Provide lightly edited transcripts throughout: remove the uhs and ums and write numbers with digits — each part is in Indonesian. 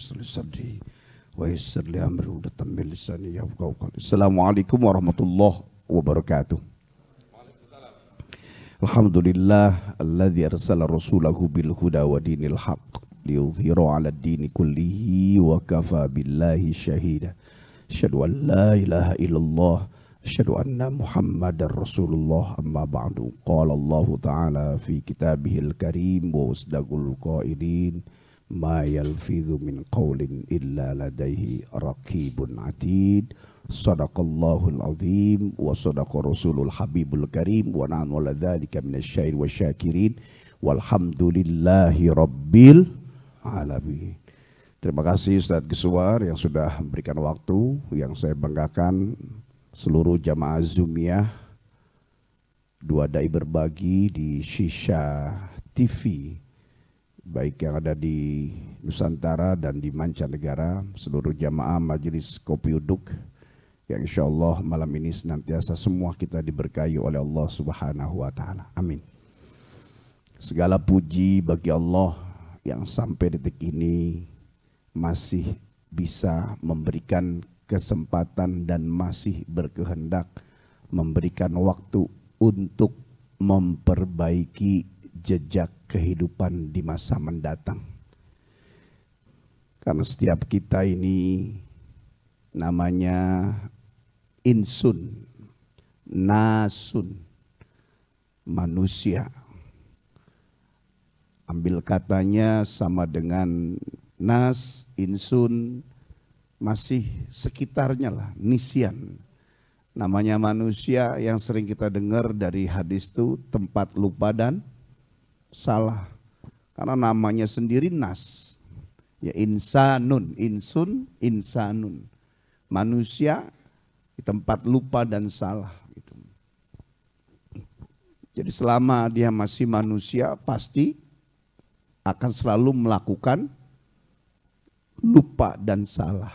sholli sadri wa yassir li amri uqdatam min lisani yafqahu qawli. Assalamualaikum warahmatullahi wabarakatuh. Alhamdulillah alladzi arsala rasulahu bil huda wa dinil haqq liyudhhirahu 'ala ad-dini kullihi wa kafa billahi syahida. Asyhadu an la ilaha illallah asyhadu anna Muhammadar Rasulullah. Amma ba'du. Qala Allah Ta'ala fi kitabihil karim wa wasdaqul qailin ma yalfidhu min qawlin illa ladaihi raqibun atid. Sadaqallahul azim wa sadaqa rasulul habibul karim wa nahnu ala dzalika minasyair wa syakirin walhamdulillahi rabbil alamin. Terima kasih Ustadz Geswar yang sudah memberikan waktu. Yang saya banggakan seluruh jamaah Zumiyah, dua dai berbagi di Shisha TV, baik yang ada di Nusantara dan di mancanegara, seluruh jamaah Majelis Kopi Uduk, yang insya Allah malam ini senantiasa semua kita diberkahi oleh Allah Subhanahu wa Ta'ala. Amin. Segala puji bagi Allah yang sampai detik ini masih bisa memberikan kesempatan dan masih berkehendak memberikan waktu untuk memperbaiki jejak kehidupan di masa mendatang. Karena setiap kita ini namanya insun, nasun, manusia. Ambil katanya sama dengan nas, insun, masih sekitarnya lah, nisyan. Namanya manusia yang sering kita dengar dari hadis itu tempat lupa dan salah. Karena namanya sendiri nas. Ya insanun, insun, insanun. Manusia di tempat lupa dan salah. Gitu. Jadi selama dia masih manusia pasti akan selalu melakukan lupa dan salah.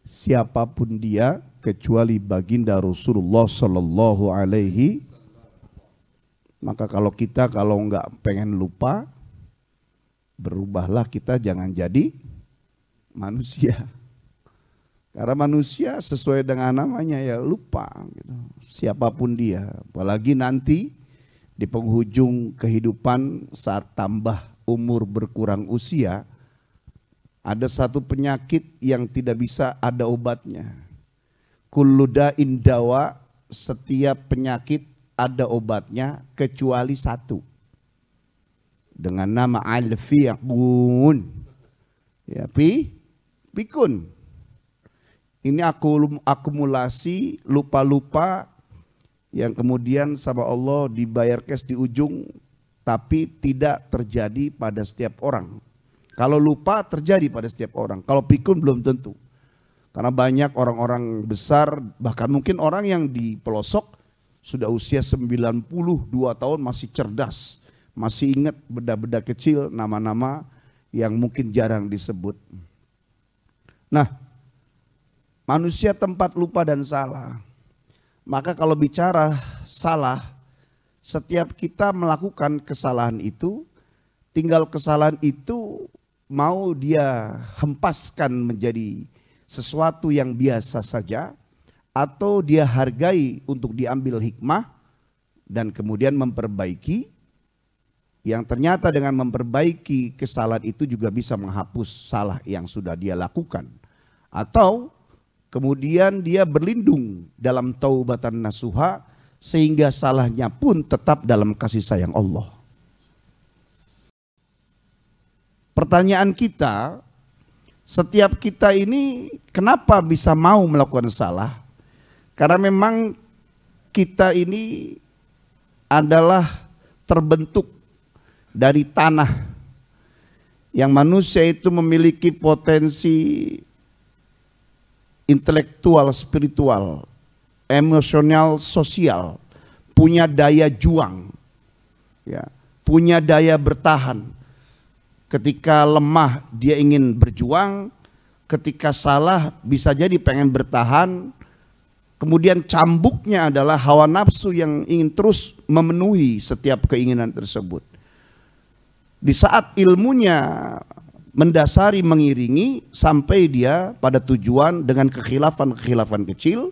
Siapapun dia kecuali baginda Rasulullah Sallallahu Alaihi. Maka kalau kita nggak pengen lupa, berubahlah kita, jangan jadi manusia. Karena manusia sesuai dengan namanya ya lupa. Gitu. Siapapun dia, apalagi nanti di penghujung kehidupan saat tambah umur berkurang usia, ada satu penyakit yang tidak bisa ada obatnya. Kullu da'in dawa, setiap penyakit ada obatnya kecuali satu. Dengan nama al-fi'un. Ya, pikun. Ini akumulasi lupa-lupa yang kemudian sama Allah dibayar cash di ujung, tapi tidak terjadi pada setiap orang. Kalau lupa terjadi pada setiap orang, kalau pikun belum tentu. Karena banyak orang-orang besar, bahkan mungkin orang yang di pelosok sudah usia 92 tahun masih cerdas, masih ingat benda-benda kecil, nama-nama yang mungkin jarang disebut. Nah, manusia tempat lupa dan salah. Maka kalau bicara salah, setiap kita melakukan kesalahan itu, tinggal kesalahan itu mau dia hempaskan menjadi sesuatu yang biasa saja, atau dia hargai untuk diambil hikmah dan kemudian memperbaiki, yang ternyata dengan memperbaiki kesalahan itu juga bisa menghapus salah yang sudah dia lakukan. Atau kemudian dia berlindung dalam taubatan nasuha sehingga salahnya pun tetap dalam kasih sayang Allah. Pertanyaan kita, setiap kita ini kenapa bisa mau melakukan salah? Karena memang kita ini adalah terbentuk dari tanah yang manusia itu memiliki potensi intelektual, spiritual, emosional, sosial, punya daya juang, ya, punya daya bertahan. Ketika lemah dia ingin berjuang, ketika salah bisa jadi pengen bertahan. Kemudian cambuknya adalah hawa nafsu yang ingin terus memenuhi setiap keinginan tersebut. Di saat ilmunya mendasari, mengiringi sampai dia pada tujuan dengan kekhilafan-kekhilafan kecil.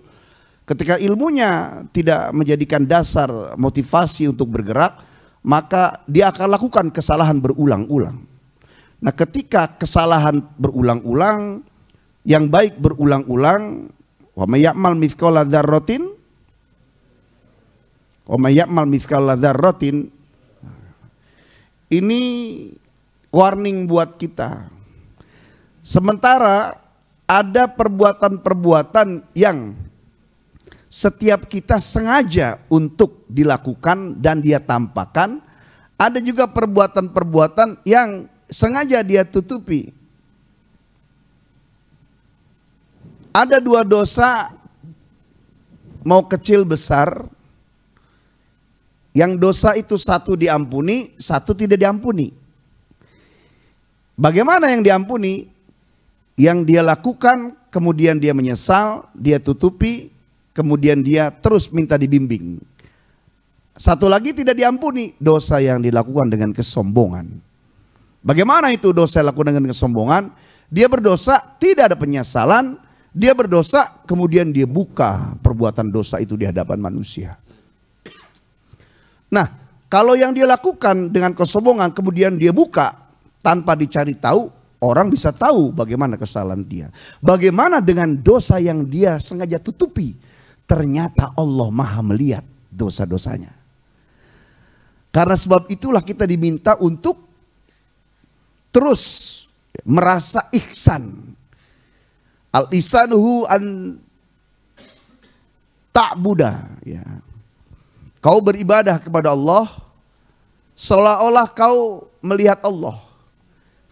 Ketika ilmunya tidak menjadikan dasar motivasi untuk bergerak, maka dia akan lakukan kesalahan berulang-ulang. Nah, ketika kesalahan berulang-ulang, yang baik berulang-ulang, wa may ya'mal mithqala dzarratin wa may ya'mal mithqala dzarratin, ini warning buat kita. Sementara ada perbuatan-perbuatan yang setiap kita sengaja untuk dilakukan dan dia tampakkan, ada juga perbuatan-perbuatan yang sengaja dia tutupi. Ada dua dosa, mau kecil besar, yang dosa itu satu diampuni, satu tidak diampuni. Bagaimana yang diampuni? Yang dia lakukan, kemudian dia menyesal, dia tutupi, kemudian dia terus minta dibimbing. Satu lagi tidak diampuni, dosa yang dilakukan dengan kesombongan. Bagaimana itu dosa yang dilakukan dengan kesombongan? Dia berdosa, tidak ada penyesalan, dia berdosa, kemudian dia buka perbuatan dosa itu di hadapan manusia. Nah, kalau yang dia lakukan dengan kesombongan, kemudian dia buka tanpa dicari tahu, orang bisa tahu bagaimana kesalahan dia. Bagaimana dengan dosa yang dia sengaja tutupi? Ternyata Allah Maha melihat dosa-dosanya. Karena sebab itulah kita diminta untuk terus merasa ihsan. Al-ihsanuhu an ta'buda, ya. Kau beribadah kepada Allah seolah-olah kau melihat Allah.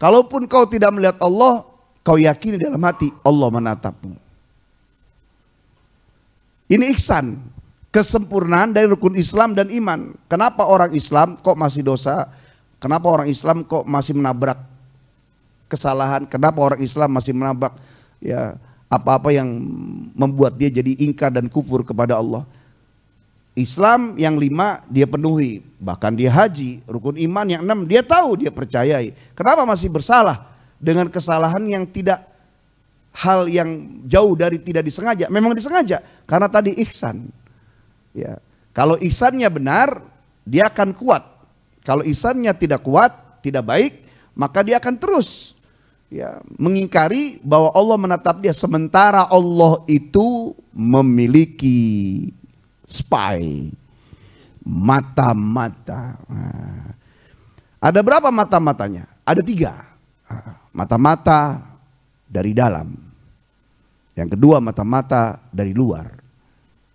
Kalaupun kau tidak melihat Allah, kau yakini dalam hati Allah menatapmu. Ini ihsan, kesempurnaan dari rukun Islam dan iman. Kenapa orang Islam kok masih dosa? Kenapa orang Islam kok masih menabrak kesalahan? Kenapa orang Islam masih menabrak ya apa-apa yang membuat dia jadi ingkar dan kufur kepada Allah? Islam yang 5 dia penuhi, bahkan dia haji. Rukun iman yang 6 dia tahu, dia percayai. Kenapa masih bersalah dengan kesalahan yang tidak, hal yang jauh dari tidak disengaja? Memang disengaja karena tadi ihsan. Ya, kalau ihsannya benar, dia akan kuat. Kalau ihsannya tidak kuat, tidak baik, maka dia akan terus ya mengingkari bahwa Allah menatap dia. Sementara Allah itu memiliki spy, mata-mata. Ada berapa mata-matanya? Ada 3. Mata-mata dari dalam. Yang kedua mata-mata dari luar.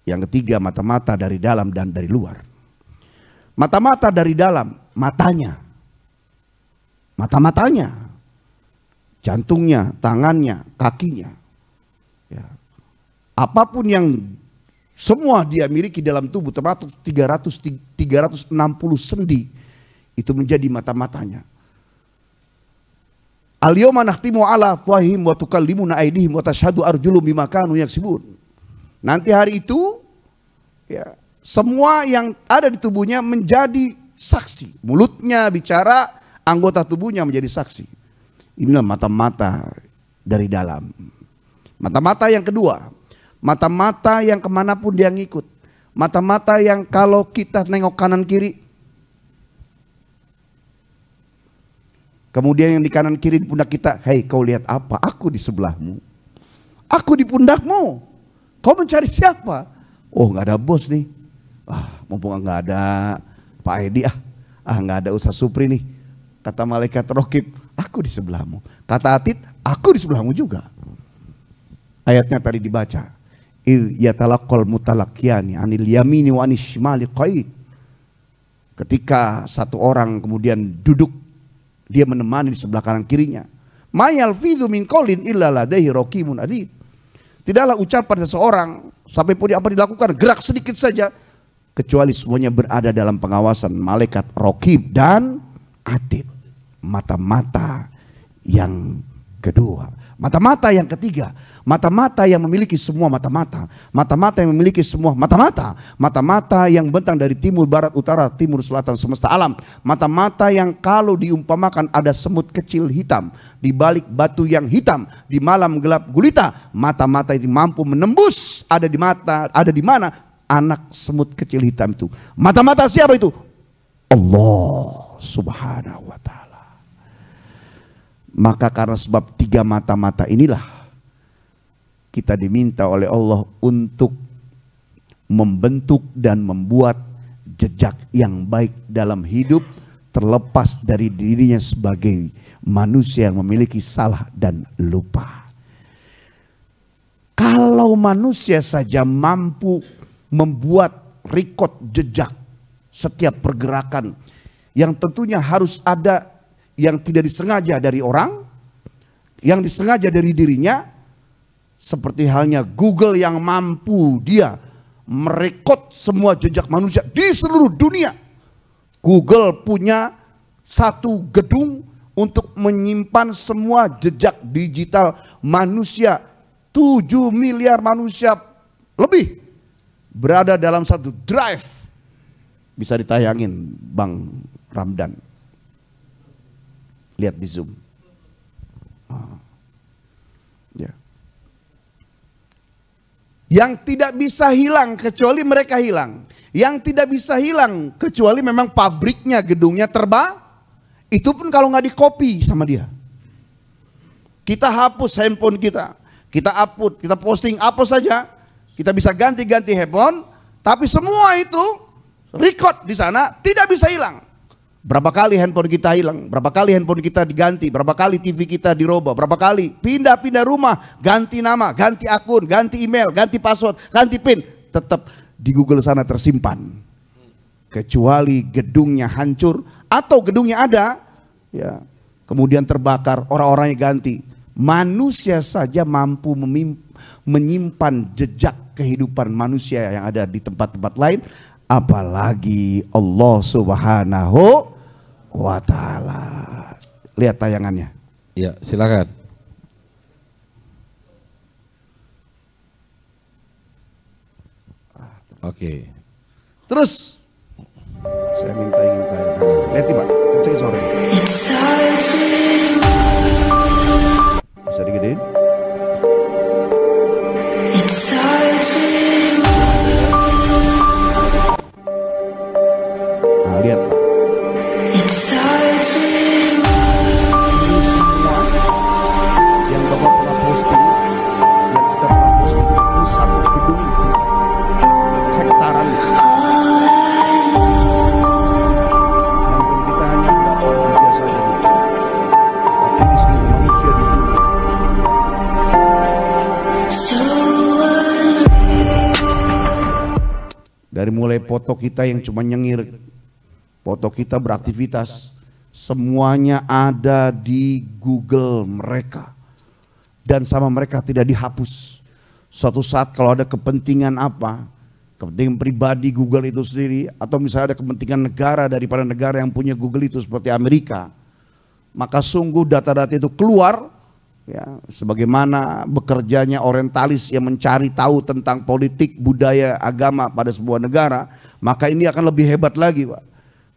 Yang ketiga mata-mata dari dalam dan dari luar. Mata-mata dari dalam, matanya. Mata-matanya. Jantungnya, tangannya, kakinya. Ya. Apapun yang semua dia miliki dalam tubuh, termasuk 360 sendi, itu menjadi mata-matanya. Al-yawma nakhtimu ala afwahihim wa tukallimuna aydihim wa tashhadu arjulum bima kanu yaksibun. Nanti hari itu ya, semua yang ada di tubuhnya menjadi saksi. Mulutnya bicara, anggota tubuhnya menjadi saksi. Inilah mata-mata dari dalam. Mata-mata yang kedua, mata-mata yang kemanapun dia ngikut. Mata-mata yang kalau kita nengok kanan kiri, kemudian yang di kanan kiri di pundak kita, hei kau lihat apa? Aku di sebelahmu. Aku di pundakmu. Kau mencari siapa? Oh nggak ada bos nih. Mumpung nggak ada Pak Edi, nggak ada Ustaz Supri nih. Kata malaikat Raqib, aku di sebelahmu. Kata Atid, aku di sebelahmu juga. Ayatnya tadi dibaca. Yatalaqal mutalaqqiyani anil yamini wa anis shimali qaid. Ketika satu orang kemudian duduk, dia menemani di sebelah kanan kirinya. Ma yalfidhu min qaulin illa ladaihi raqibun atid. Tidaklah ucapan seseorang sampai pun apa dilakukan gerak sedikit saja kecuali semuanya berada dalam pengawasan malaikat Raqib dan Atid. Mata-mata yang kedua. Mata-mata yang ketiga, mata-mata yang memiliki semua mata-mata, mata-mata yang memiliki semua mata-mata, mata-mata yang bentang dari timur, barat, utara, timur, selatan, semesta alam, mata-mata yang kalau diumpamakan ada semut kecil hitam di balik batu yang hitam di malam gelap gulita, mata-mata itu mampu menembus ada di mana anak semut kecil hitam itu. Mata-mata siapa itu? Allah Subhanahu wa ta'ala. Maka karena sebab tiga mata-mata inilah kita diminta oleh Allah untuk membentuk dan membuat jejak yang baik dalam hidup, terlepas dari dirinya sebagai manusia yang memiliki salah dan lupa. Kalau manusia saja mampu membuat rekod jejak setiap pergerakan yang tentunya harus ada yang tidak disengaja dari orang, yang disengaja dari dirinya, seperti halnya Google yang mampu dia merekod semua jejak manusia di seluruh dunia. Google punya satu gedung untuk menyimpan semua jejak digital manusia. 7 miliar manusia lebih berada dalam satu drive. Bisa ditayangin Bang Ramdan. Lihat di Zoom. Ya. Yang tidak bisa hilang kecuali mereka hilang. Yang tidak bisa hilang kecuali memang pabriknya, gedungnya terbang. Itu pun kalau nggak di-copy sama dia. Kita hapus handphone kita. Kita upload, kita posting apa saja. Kita bisa ganti-ganti handphone. Tapi semua itu record di sana tidak bisa hilang. Berapa kali handphone kita hilang, berapa kali handphone kita diganti, berapa kali TV kita dirubah, berapa kali pindah-pindah rumah, ganti nama, ganti akun, ganti email, ganti password, ganti PIN, tetap di Google sana tersimpan. Kecuali gedungnya hancur atau gedungnya ada, ya, kemudian terbakar, orang-orangnya ganti. Manusia saja mampu menyimpan jejak kehidupan manusia yang ada di tempat-tempat lain, apalagi Allah Subhanahu wa ta'ala. Lihat tayangannya. Ya, silakan. Oke. Terus saya minta ingin tayangan. Lihat Pak, kenceng sore. Bisa digedein? Nah, lihat Pak. Ini semua yang Bapak pernah posting, yang kita pernah posting, ini satu gedung hektaran. Handphone kita hanya berapa giga saja gitu. Tapi di seluruh manusia di dunia. Dari mulai foto kita yang cuma nyengir, foto kita beraktivitas, semuanya ada di Google mereka. Dan sama mereka tidak dihapus. Suatu saat kalau ada kepentingan apa, kepentingan pribadi Google itu sendiri, atau misalnya ada kepentingan negara daripada negara yang punya Google itu seperti Amerika, maka sungguh data-data itu keluar, ya, sebagaimana bekerjanya orientalis yang mencari tahu tentang politik, budaya, agama pada sebuah negara, maka ini akan lebih hebat lagi, Pak.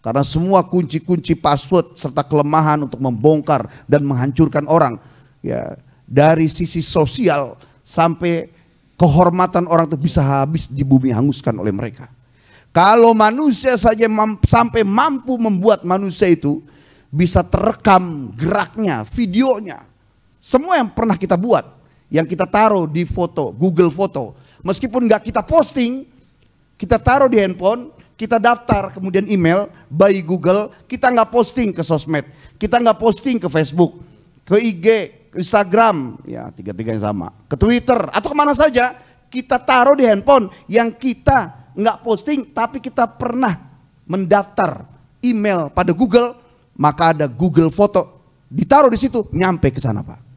Karena semua kunci-kunci password serta kelemahan untuk membongkar dan menghancurkan orang, ya, dari sisi sosial sampai kehormatan orang itu bisa habis di bumi, hanguskan oleh mereka. Kalau manusia saja sampai mampu membuat manusia itu bisa terekam geraknya, videonya, semua yang pernah kita buat, yang kita taruh di foto, Google Foto, meskipun nggak kita posting, kita taruh di handphone, kita daftar kemudian email by Google, kita nggak posting ke sosmed, kita nggak posting ke Facebook, ke IG, ke Instagram, ya tiga-tiganya sama, ke Twitter atau kemana saja, kita taruh di handphone yang kita nggak posting, tapi kita pernah mendaftar email pada Google, maka ada Google Foto, ditaruh di situ, nyampe ke sana, Pak.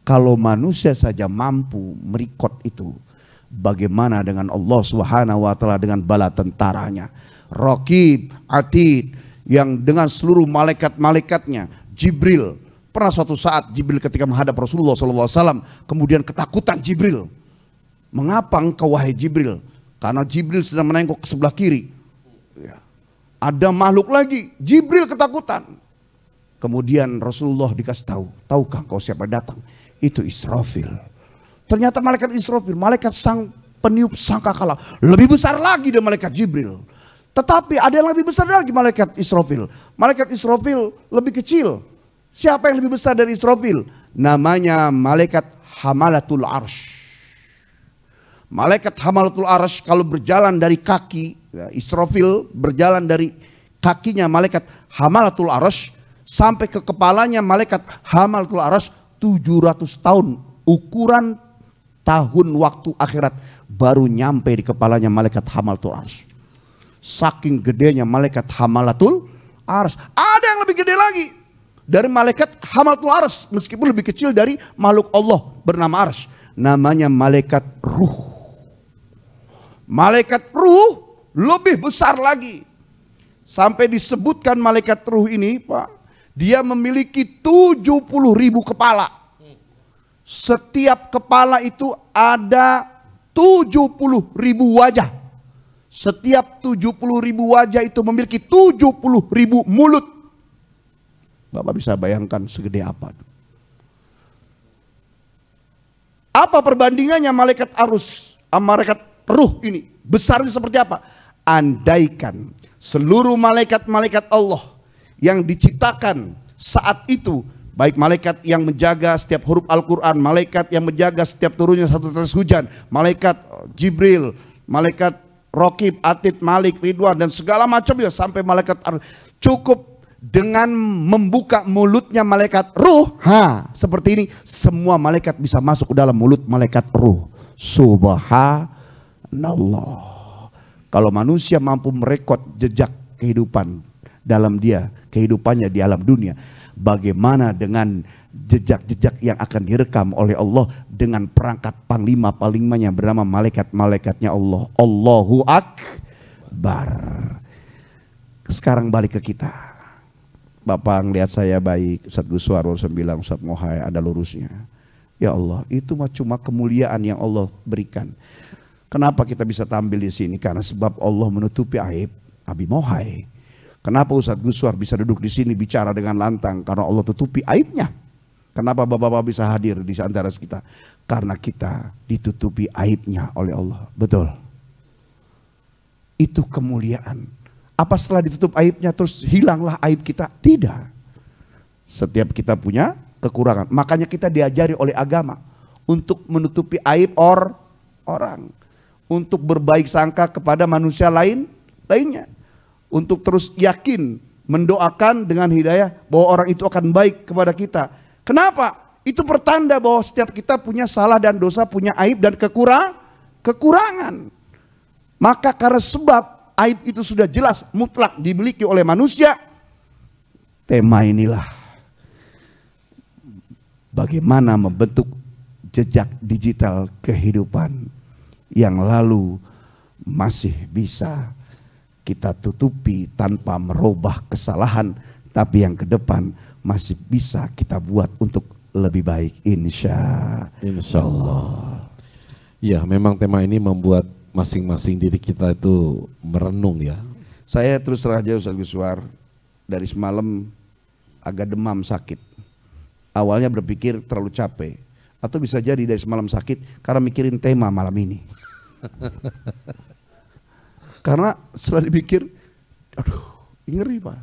Kalau manusia saja mampu merekod itu, bagaimana dengan Allah Subhanahu wa ta'ala dengan bala tentaranya, Raqib, Atid, yang dengan seluruh malaikat-malaikatnya, Jibril, Pernah suatu saat Jibril ketika menghadap Rasulullah SAW, kemudian ketakutan Jibril. Mengapa engkau wahai Jibril? Karena Jibril sedang menengok ke sebelah kiri. Ya. Ada makhluk lagi, Jibril ketakutan. Kemudian Rasulullah dikasih tahu, tahukah kau siapa datang? Itu Israfil. Ternyata malaikat Israfil, malaikat sang peniup sangkakala, lebih besar lagi dari malaikat Jibril. Tetapi ada yang lebih besar lagi malaikat Israfil. Malaikat Israfil lebih kecil. Siapa yang lebih besar dari Israfil? Namanya malaikat Hamalatul Arsh. Malaikat Hamalatul Arsh kalau berjalan dari kaki, Israfil berjalan dari kakinya malaikat Hamalatul Arsh sampai ke kepalanya malaikat Hamalatul Arsh 700 tahun. Ukuran tahun waktu akhirat baru nyampe di kepalanya malaikat Hamalatul Arsh. Saking gedenya malaikat Hamalatul Arsh. Ada yang lebih gede lagi dari malaikat Hamalatul Arsh, meskipun lebih kecil dari makhluk Allah bernama Arsh. Namanya malaikat Ruh. Malaikat Ruh lebih besar lagi. Sampai disebutkan malaikat Ruh ini, Pak, dia memiliki 70.000 kepala. Setiap kepala itu ada 70.000 wajah. Setiap 70.000 wajah itu memiliki 70.000 mulut. Bapak bisa bayangkan segede apa. Apa perbandingannya malaikat malaikat Ruh ini? Besarnya seperti apa? Andaikan seluruh malaikat-malaikat Allah yang diciptakan saat itu, baik malaikat yang menjaga setiap huruf Al-Quran, malaikat yang menjaga setiap turunnya satu tetes hujan, malaikat Jibril, malaikat Raqib, Atid, Malik, Ridwan, dan segala macam ya, sampai malaikat cukup dengan membuka mulutnya malaikat Ruh, seperti ini, semua malaikat bisa masuk ke dalam mulut malaikat Ruh. Subhanallah. Kalau manusia mampu merekod jejak kehidupan dalam dia, kehidupannya di alam dunia, bagaimana dengan jejak-jejak yang akan direkam oleh Allah dengan perangkat panglima-panglimanya bernama malaikat-malaikatnya Allah. Allahu Akbar. Sekarang balik ke kita. Bapak ngeliat saya baik, Ustadz Guswar bilang, Ustadz Mohai ada lurusnya. Ya Allah, itu cuma kemuliaan yang Allah berikan. Kenapa kita bisa tampil di sini? Karena sebab Allah menutupi aib Abi Mohai. Kenapa Ustadz Guswar bisa duduk di sini bicara dengan lantang? Karena Allah tutupi aibnya. Kenapa bapak-bapak bisa hadir di antara kita? Karena kita ditutupi aibnya oleh Allah. Betul. Itu kemuliaan. Apa setelah ditutup aibnya terus hilanglah aib kita? Tidak. Setiap kita punya kekurangan. Makanya kita diajari oleh agama untuk menutupi aib orang. Untuk berbaik sangka kepada manusia lainnya. Untuk terus yakin, mendoakan dengan hidayah bahwa orang itu akan baik kepada kita. Kenapa? Itu pertanda bahwa setiap kita punya salah dan dosa, punya aib dan kekurangan. Maka karena sebab aib itu sudah jelas mutlak dimiliki oleh manusia, tema inilah bagaimana membentuk jejak digital kehidupan yang lalu masih bisa kita tutupi tanpa merubah kesalahan, tapi yang ke depan masih bisa kita buat untuk lebih baik, insya Allah. Ya, memang tema ini membuat masing-masing diri kita itu merenung ya. Saya terus terang aja Ustadz Guswar, dari semalam agak demam sakit. Awalnya berpikir terlalu capek, atau bisa jadi dari semalam sakit karena mikirin tema malam ini. Karena setelah dipikir, aduh, ngeri Pak.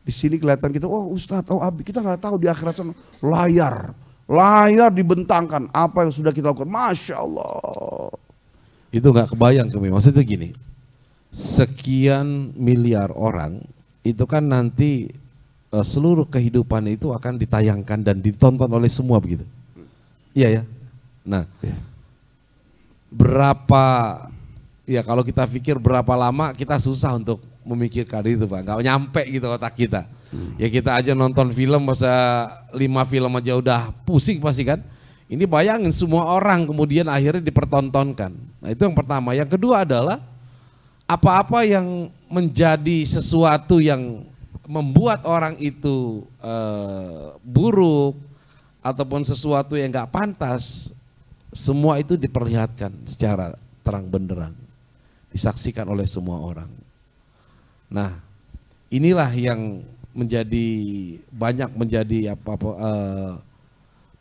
Di sini kelihatan kita, oh Ustadz, oh Abi, kita nggak tahu di akhirat sana layar dibentangkan apa yang sudah kita lakukan, masya Allah. Itu nggak kebayang kami, maksudnya gini, sekian miliar orang itu kan nanti seluruh kehidupan itu akan ditayangkan dan ditonton oleh semua begitu. Iya ya. Nah, berapa ya kalau kita pikir berapa lama kita susah untuk memikirkan itu Pak, nggak nyampe gitu otak kita. Ya kita aja nonton film masa 5 film aja udah pusing pasti kan. Ini bayangin semua orang kemudian akhirnya dipertontonkan. Nah itu yang pertama. Yang kedua adalah apa-apa yang menjadi sesuatu yang membuat orang itu buruk ataupun sesuatu yang nggak pantas, semua itu diperlihatkan secara terang benderang, disaksikan oleh semua orang. Nah, inilah yang banyak menjadi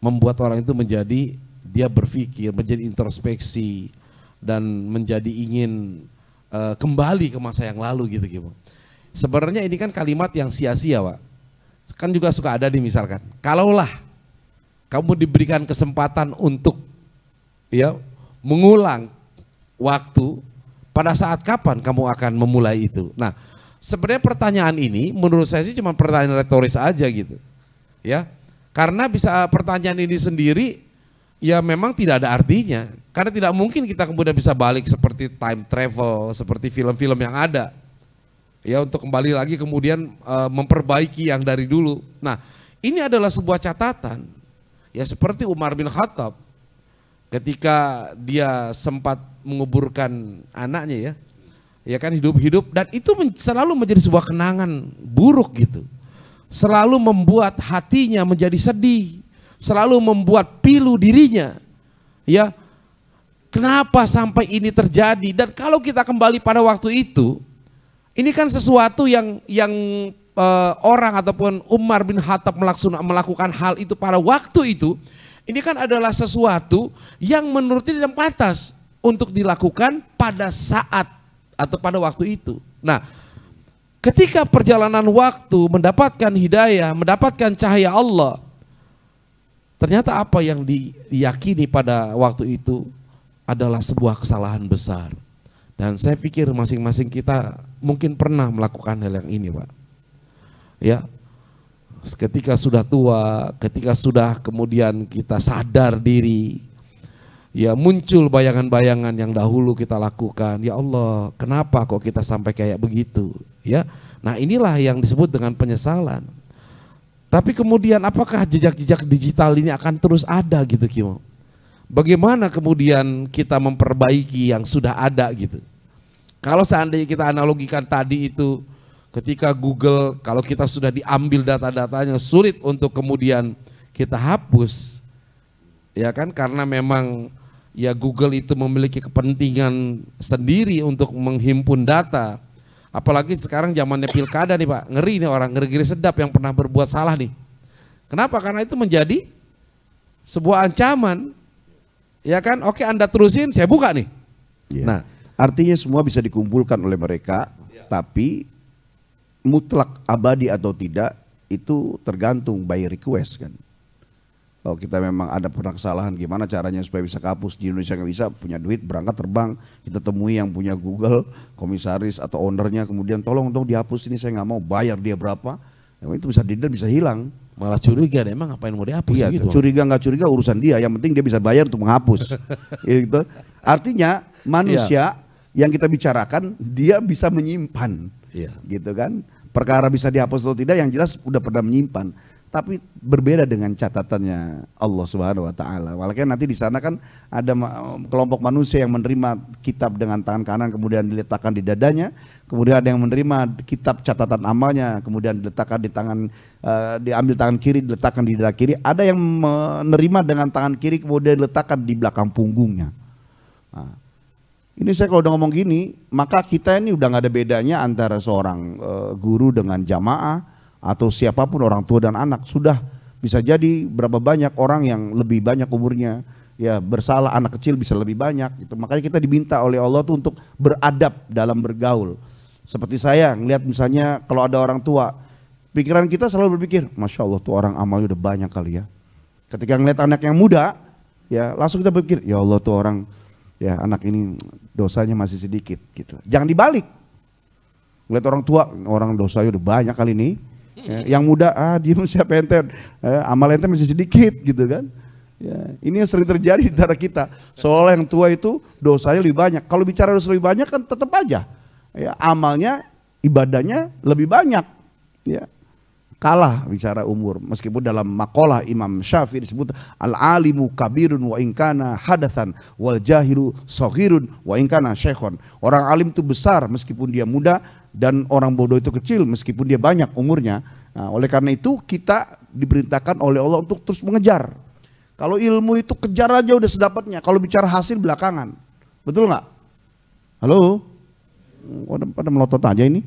membuat orang itu menjadi dia berpikir, menjadi introspeksi dan menjadi ingin kembali ke masa yang lalu gitu. Sebenarnya ini kan kalimat yang sia-sia, Pak. Kan juga suka ada nih misalkan, kalaulah kamu diberikan kesempatan untuk mengulang waktu, pada saat kapan kamu akan memulai itu? Nah, sebenarnya pertanyaan ini menurut saya sih cuma pertanyaan retoris aja gitu. Ya. Karena bisa pertanyaan ini sendiri ya memang tidak ada artinya. Karena tidak mungkin kita kemudian bisa balik seperti time travel, seperti film-film yang ada. Ya, untuk kembali lagi kemudian memperbaiki yang dari dulu. Nah, ini adalah sebuah catatan. Ya, seperti Umar bin Khattab ketika dia sempat menguburkan anaknya ya kan hidup-hidup, dan itu selalu menjadi sebuah kenangan buruk gitu. Selalu membuat hatinya menjadi sedih, selalu membuat pilu dirinya. Ya, kenapa sampai ini terjadi? Dan kalau kita kembali pada waktu itu, ini kan sesuatu yang orang ataupun Umar bin Khattab melakukan hal itu pada waktu itu, ini kan adalah sesuatu yang menurutnya tidak pantas untuk dilakukan pada saat atau pada waktu itu. Nah, ketika perjalanan waktu mendapatkan hidayah, mendapatkan cahaya Allah, ternyata apa yang diyakini pada waktu itu adalah sebuah kesalahan besar. Dan saya pikir masing-masing kita mungkin pernah melakukan hal yang ini, Pak. Ya, ketika sudah tua, ketika sudah kemudian kita sadar diri, ya muncul bayangan-bayangan yang dahulu kita lakukan. Ya Allah, kenapa kok kita sampai kayak begitu? Ya, nah inilah yang disebut dengan penyesalan. Tapi kemudian apakah jejak-jejak digital ini akan terus ada gitu, Kimo? Bagaimana kemudian kita memperbaiki yang sudah ada gitu? Kalau seandainya kita analogikan tadi itu, ketika Google, kalau kita sudah diambil data-datanya, sulit untuk kemudian kita hapus, ya kan? Karena memang ya Google itu memiliki kepentingan sendiri untuk menghimpun data. Apalagi sekarang zamannya pilkada nih, Pak, ngeri nih orang, ngeri-ngeri sedap yang pernah berbuat salah nih. Kenapa? Karena itu menjadi sebuah ancaman, ya kan? Oke, Anda terusin, saya buka nih. Ya. Nah, artinya semua bisa dikumpulkan oleh mereka, tapi mutlak abadi atau tidak itu tergantung by request kan. Kalau kita memang ada pernah kesalahan, gimana caranya supaya bisa kehapus? Di Indonesia nggak bisa, punya duit berangkat terbang, kita temui yang punya Google, komisaris atau ownernya, kemudian tolong dong dihapus ini, saya nggak mau, bayar dia berapa, ya, itu bisa bisa hilang. Malah curiga, emang ngapain mau dihapus? Iya, gitu? Curiga nggak curiga urusan dia, yang penting dia bisa bayar untuk menghapus. Gitu. Artinya manusia yang kita bicarakan dia bisa menyimpan, gitu kan? Perkara bisa dihapus atau tidak, yang jelas udah pernah menyimpan. Tapi berbeda dengan catatannya Allah Subhanahu Wa Taala. Walaupun nanti di sana kan ada kelompok manusia yang menerima kitab dengan tangan kanan kemudian diletakkan di dadanya, kemudian ada yang menerima kitab catatan amalnya kemudian diletakkan di tangan, diambil tangan kiri diletakkan di dada kiri. Ada yang menerima dengan tangan kiri kemudian diletakkan di belakang punggungnya. Nah, ini saya kalau udah ngomong gini, maka kita ini udah nggak ada bedanya antara seorang guru dengan jamaah atau siapapun, orang tua dan anak. Sudah bisa jadi berapa banyak orang yang lebih banyak umurnya ya bersalah, anak kecil bisa lebih banyak gitu. Makanya kita diminta oleh Allah tuh untuk beradab dalam bergaul. Seperti saya ngelihat misalnya kalau ada orang tua, pikiran kita selalu berpikir, Masya Allah tuh orang amalnya udah banyak kali ya. Ketika ngelihat anak yang muda, ya langsung kita berpikir, ya Allah tuh orang, ya anak ini dosanya masih sedikit gitu. Jangan dibalik. Ngelihat orang tua, orang dosanya udah banyak kali ini. Ya, yang muda, dia siapa ente, amal ente masih sedikit gitu kan. Ya, ini yang sering terjadi di antara kita. Seolah yang tua itu dosanya lebih banyak. Kalau bicara dosa lebih banyak kan tetap aja, ya, amalnya, ibadahnya lebih banyak. Ya, kalah bicara umur. Meskipun dalam makalah Imam Syafi'i disebut al-alimu kabirun wa inkana hadatsan wal jahilu saghirun wa inkana syekhon. Orang alim itu besar meskipun dia muda, dan orang bodoh itu kecil meskipun dia banyak umurnya. Nah, oleh karena itu kita diperintahkan oleh Allah untuk terus mengejar. Kalau ilmu itu kejar aja udah sedapatnya. Kalau bicara hasil belakangan. Betul nggak? Halo? Pada melotot aja ini.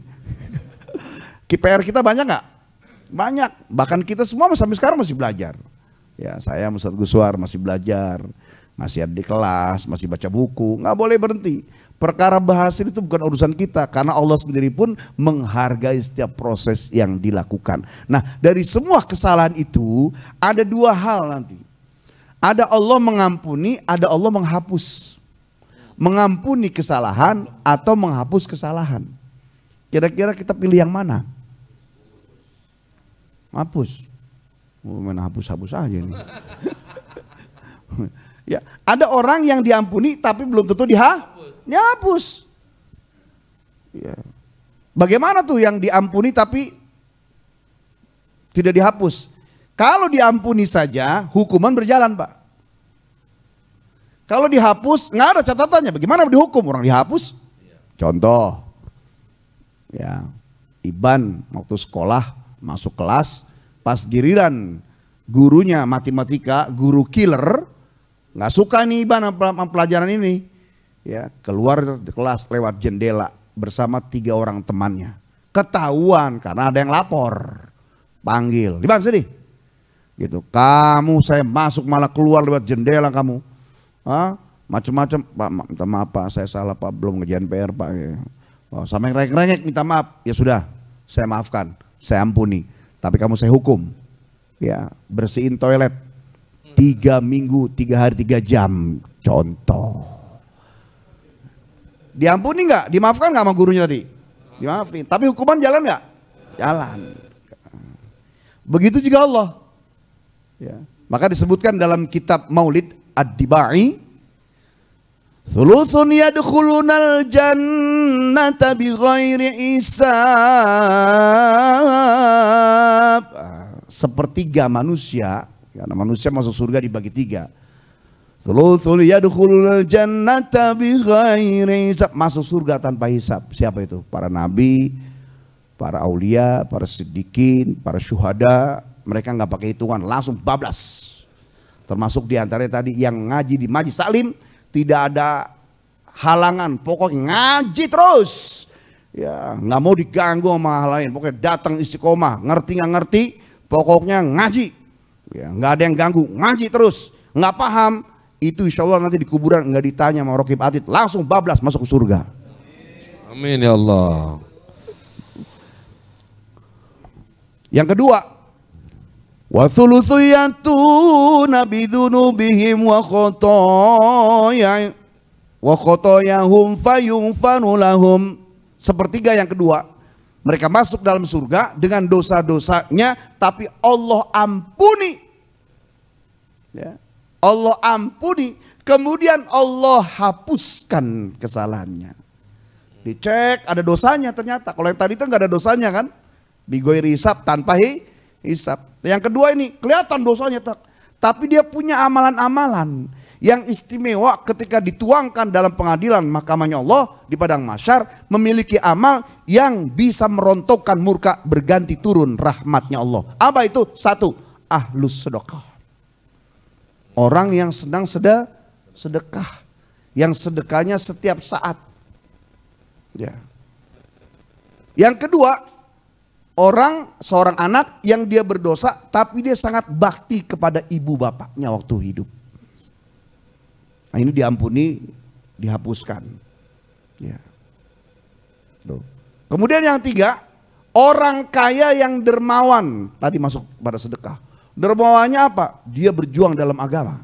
PR kita banyak nggak? Banyak. Bahkan kita semua sampai sekarang masih belajar. Ya, saya Ustaz Guswar masih belajar. Masih ada di kelas, masih baca buku. Nggak boleh berhenti. Perkara berhasil itu bukan urusan kita. Karena Allah sendiri pun menghargai setiap proses yang dilakukan. Nah, dari semua kesalahan itu ada dua hal nanti. Ada Allah mengampuni, ada Allah menghapus. Mengampuni kesalahan atau menghapus kesalahan. Kira-kira kita pilih yang mana? Hapus. Main hapus-hapus aja nih. Ya, ada orang yang diampuni tapi belum tentu dihapus. Ya. Bagaimana tuh yang diampuni tapi tidak dihapus? Kalau diampuni saja hukuman berjalan, Pak. Kalau dihapus nggak ada catatannya. Bagaimana dihukum orang dihapus? Contoh, ya, Iban waktu sekolah masuk kelas, pas giliran gurunya matematika, guru killer, nggak suka nih Iban sama pelajaran ini, ya keluar kelas lewat jendela bersama 3 orang temannya. Ketahuan karena ada yang lapor, panggil, Iban sini, gitu. Kamu saya masuk malah keluar lewat jendela kamu, macam-macam. Pak, minta maaf Pak, saya salah Pak, belum ngerjain PR Pak. Oh, sama yang rengek-rengek minta maaf, ya sudah, saya maafkan, saya ampuni. Tapi kamu saya hukum, ya bersihin toilet 3 minggu, 3 hari 3 jam, contoh. Diampuni nggak? Dimaafkan nggak sama gurunya tadi? Dimaafin. Tapi hukuman jalan nggak? Jalan. Begitu juga Allah. Ya. Maka disebutkan dalam kitab Maulid Ad-Dibai, thuluthun yadkhulunal jannata bighairi hisab. Sepertiga manusia, karena manusia masuk surga dibagi 3. Thuluthun yadkhulunal jannata bighairi hisab, masuk surga tanpa hisab. Siapa itu? Para nabi, para aulia, para siddiqin, para syuhada. Mereka nggak pakai hitungan, langsung bablas. Termasuk diantaranya tadi yang ngaji di Majlis Salim, tidak ada halangan, pokoknya ngaji terus. Ya, nggak mau diganggu sama hal lain, pokoknya datang istiqomah, ngerti nggak ngerti, pokoknya ngaji. Ya, nggak ada yang ganggu, ngaji terus. Nggak paham, itu insya Allah nanti di kuburan nggak ditanya sama Raqib Atid, langsung bablas masuk ke surga. Amin ya Allah. Yang kedua, wa thulutsu yatuna bidunubihim wa khotoyahum fayughfaru lahum. Sepertiga yang kedua, mereka masuk dalam surga dengan dosa-dosanya, tapi Allah ampuni. Ya. Allah ampuni, kemudian Allah hapuskan kesalahannya. Dicek ada dosanya ternyata. Kalau yang tadi itu nggak ada dosanya kan? Bighairi hisab, tanpa hisab. Yang kedua ini kelihatan dosanya, tapi dia punya amalan-amalan yang istimewa ketika dituangkan dalam pengadilan mahkamahnya Allah di padang mahsyar, memiliki amal yang bisa merontokkan murka berganti turun rahmatnya Allah. Apa itu? 1, ahlus sedekah. Orang yang sedang sedekah, yang sedekahnya setiap saat. Ya. Yang kedua, seorang anak yang dia berdosa tapi dia sangat bakti kepada ibu bapaknya waktu hidup. Nah, ini diampuni, dihapuskan. Ya. Tuh. Kemudian yang 3, orang kaya yang dermawan, tadi masuk pada sedekah. Dermawannya apa? Dia berjuang dalam agama.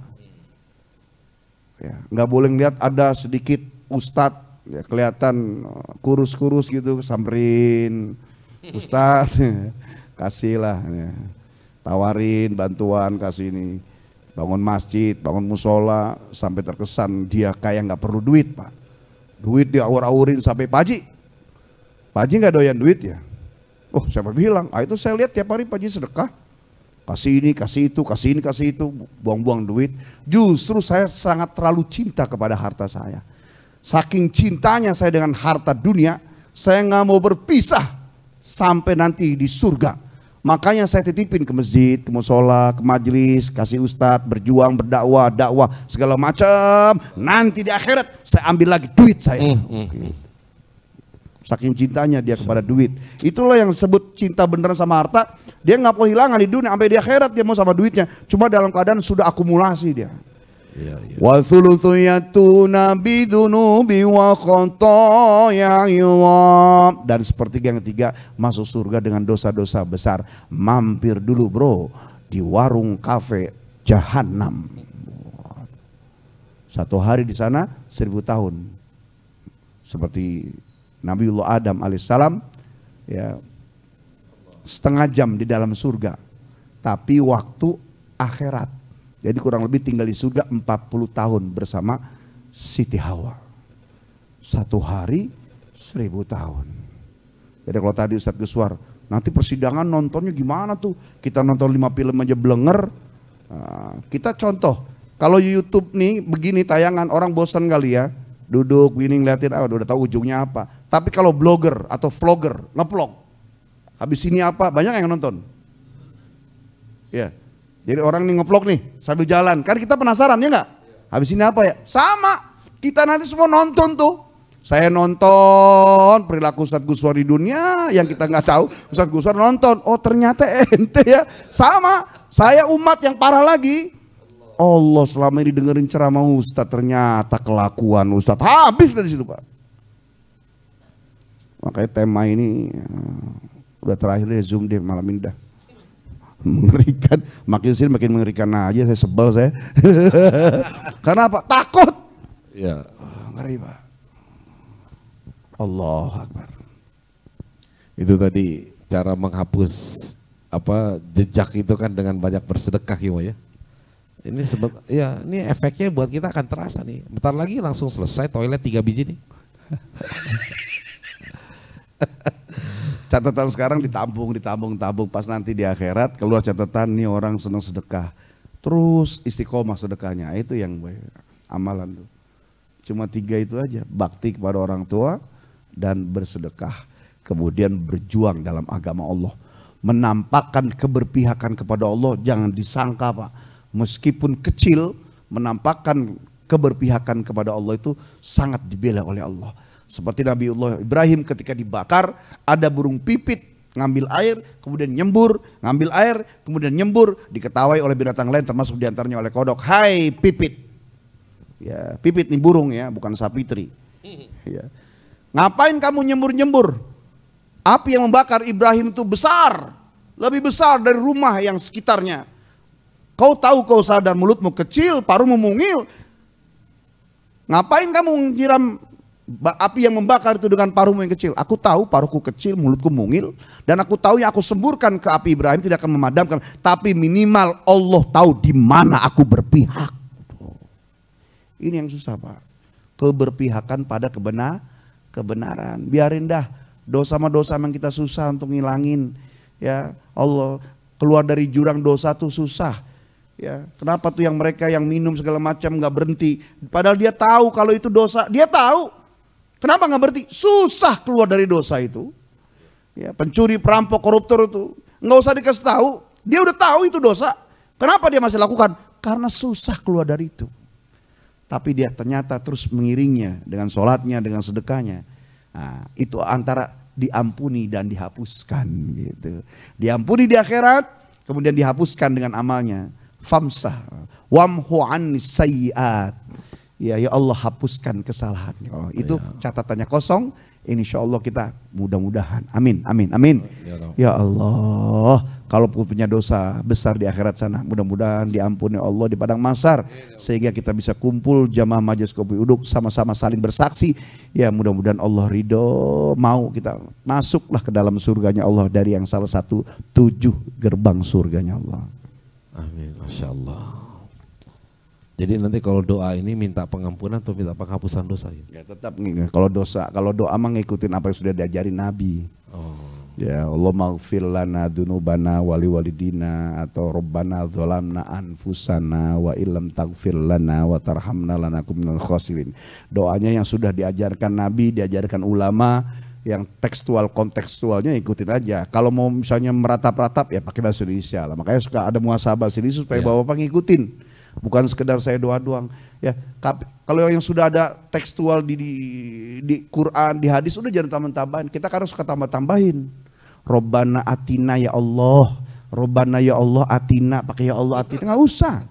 Ya, nggak boleh lihat ada sedikit ustadz, ya, kelihatan kurus-kurus gitu, samperin. Ustadz, kasihlah, ya. Tawarin bantuan, kasih ini, bangun masjid, bangun musola, sampai terkesan dia kayak nggak perlu duit Pak. Duit diawur-awurin sampai Pak Haji nggak doyan duit ya. Oh siapa bilang? Itu saya lihat tiap hari Pak Haji sedekah, kasih ini, kasih itu, kasih ini, kasih itu, buang-buang duit. Justru saya sangat terlalu cinta kepada harta saya. Saking cintanya saya dengan harta dunia, saya nggak mau berpisah sampai nanti di surga. Makanya saya titipin ke masjid, ke musola, ke majelis, kasih ustadz, berjuang, berdakwah, dakwah, segala macam. Nanti di akhirat saya ambil lagi duit saya. Saking cintanya dia kepada duit. Itulah yang disebut cinta beneran sama harta. Dia nggak mau hilangan di dunia, sampai di akhirat dia mau sama duitnya. Cuma dalam keadaan sudah akumulasi dia. Wa thulutsu yatuna bidunubi wa khotoya. Dan sepertiga yang ketiga masuk surga dengan dosa-dosa besar. Mampir dulu bro di warung kafe Jahanam. Satu hari di sana 1000 tahun. Seperti Nabiullah Adam alaihissalam, ya, setengah jam di dalam surga. Tapi waktu akhirat. Jadi kurang lebih tinggal di surga 40 tahun bersama Siti Hawa. Satu hari 1000 tahun. Jadi kalau tadi Ustadz Guswar, nanti persidangan nontonnya gimana tuh? Kita nonton 5 film aja blenger. Nah, kita contoh, kalau YouTube nih begini tayangan orang bosan kali ya. Duduk gini ngeliatin, udah tahu ujungnya apa. Tapi kalau blogger atau vlogger nge-vlog, habis ini apa? Banyak yang nonton. Ya. Jadi orang nih nge-vlog nih sambil jalan, kan kita penasaran ya nggak? Habis ini apa ya? Sama, kita nanti semua nonton tuh. Saya nonton perilaku Ustadz Guswar di dunia yang kita nggak tahu. Ustadz Guswar nonton, oh ternyata ente ya. Sama, saya umat yang parah lagi. Allah selama ini dengerin ceramah Ustadz, ternyata kelakuan Ustadz habis dari situ Pak. Makanya tema ini udah terakhir ya, Zoom deh malam ini dah. Mengerikan, makin sini makin mengerikan aja, saya sebel saya. Karena apa? Takut. Ya, ngeri Pak. Allah Akbar. Itu tadi cara menghapus apa jejak itu kan dengan banyak bersedekah ya. Ini ya, ini efeknya buat kita akan terasa nih. Bentar lagi langsung selesai toilet 3 biji nih. Catatan sekarang ditabung, pas nanti di akhirat keluar catatan nih orang senang sedekah. Terus istiqomah sedekahnya, itu yang amalan tuh. Cuma 3 itu aja, bakti kepada orang tua dan bersedekah. Kemudian berjuang dalam agama Allah. Menampakkan keberpihakan kepada Allah, jangan disangka Pak. Meskipun kecil, menampakkan keberpihakan kepada Allah itu sangat dibela oleh Allah. Seperti Nabiullah Ibrahim ketika dibakar, ada burung pipit ngambil air, kemudian nyembur, ngambil air, kemudian nyembur, diketawai oleh binatang lain termasuk diantaranya oleh kodok. Hai pipit, ya pipit nih burung ya, bukan sapitri. Ya. Ngapain kamu nyembur-nyembur? Api yang membakar Ibrahim itu besar, lebih besar dari rumah yang sekitarnya. Kau tahu, kau sadar, mulutmu kecil, paruhmu mungil. Ngapain kamu nyiram api yang membakar itu dengan paruhmu yang kecil? Aku tahu paruhku kecil, mulutku mungil, dan aku tahu yang aku semburkan ke api Ibrahim tidak akan memadamkan. Tapi minimal Allah tahu di mana aku berpihak. Ini yang susah Pak. Keberpihakan pada kebenaran. Biarin dah dosa sama dosa yang kita susah untuk ngilangin. Ya Allah, keluar dari jurang dosa tuh susah. Ya, kenapa tuh yang mereka yang minum segala macam nggak berhenti? Padahal dia tahu kalau itu dosa, dia tahu. Kenapa nggak berhenti? Susah keluar dari dosa itu. Ya, pencuri, perampok, koruptor itu nggak usah dikasih tahu, dia udah tahu itu dosa. Kenapa dia masih lakukan? Karena susah keluar dari itu. Tapi dia ternyata terus mengiringnya dengan sholatnya, dengan sedekahnya. Nah, itu antara diampuni dan dihapuskan gitu. Diampuni di akhirat, kemudian dihapuskan dengan amalnya. Famsah wamhu annis sayyiat. Ya Allah hapuskan kesalahannya. Oh, itu catatannya kosong. Insya Allah kita mudah-mudahan. Amin, amin, amin. Ya Allah, kalau punya dosa besar di akhirat sana, mudah-mudahan diampuni Allah di padang mahsyar, sehingga kita bisa kumpul jamaah majelis kopi uduk sama-sama saling bersaksi. Ya mudah-mudahan Allah ridho, mau kita masuklah ke dalam surganya Allah dari yang salah satu 7 gerbang surganya Allah. Amin, Masya Allah. Jadi nanti kalau doa ini minta pengampunan atau minta penghapusan dosa? Ya tetap kalau doa mah ngikutin apa yang sudah diajarin Nabi. Oh. Ya Allah maghfir lana dzunubana wali walidina, atau Rabbana dzalamna anfusana wa illam taghfir lana wa tarhamna lanakum minal khasirin. Doanya yang sudah diajarkan Nabi, diajarkan ulama, Yang tekstual kontekstualnya ikutin aja. Kalau mau misalnya meratap-ratap ya pakai bahasa Indonesia lah. Makanya suka ada muhasabah bahasa Indonesia supaya bapak ngikutin. Bukan sekedar saya doa doang. Ya, kalau yang sudah ada tekstual di Quran, di hadis udah jangan tambah-tambahin. Kita kan harus tambah-tambahin. Robbana atina ya Allah. Robbana ya Allah atina, pakai ya Allah atina, nggak usah.